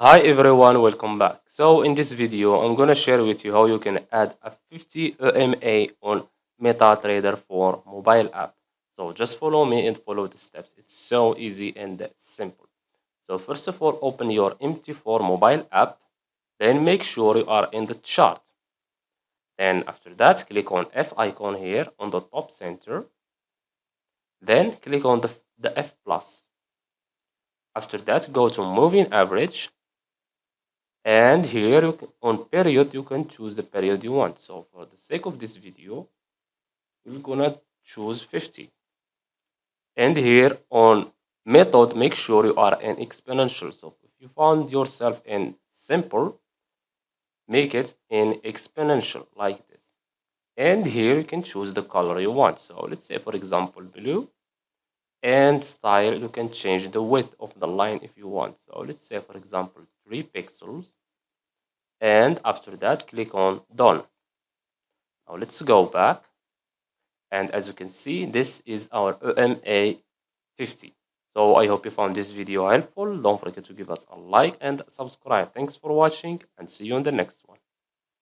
Hi everyone, welcome back. So in this video, I'm gonna share with you how you can add a 50 EMA on MetaTrader for mobile app. So just follow me and follow the steps. It's so easy and simple. So first of all, open your MT4 mobile app. Then make sure you are in the chart. Then after that, click on F icon here on the top center. Then click on the F plus. After that, go to moving average. And here on period, you can choose the period you want. So for the sake of this video, we're gonna choose 50. And here on method, make sure you are in exponential. So if you found yourself in simple, make it in exponential like this. And here you can choose the color you want. So let's say, for example, blue. And style, you can change the width of the line if you want. So let's say, for example, 3 pixels. And after that, click on done. Now let's go back. And as you can see, this is our EMA 50. So I hope you found this video helpful. Don't forget to give us a like and subscribe. Thanks for watching and see you in the next one.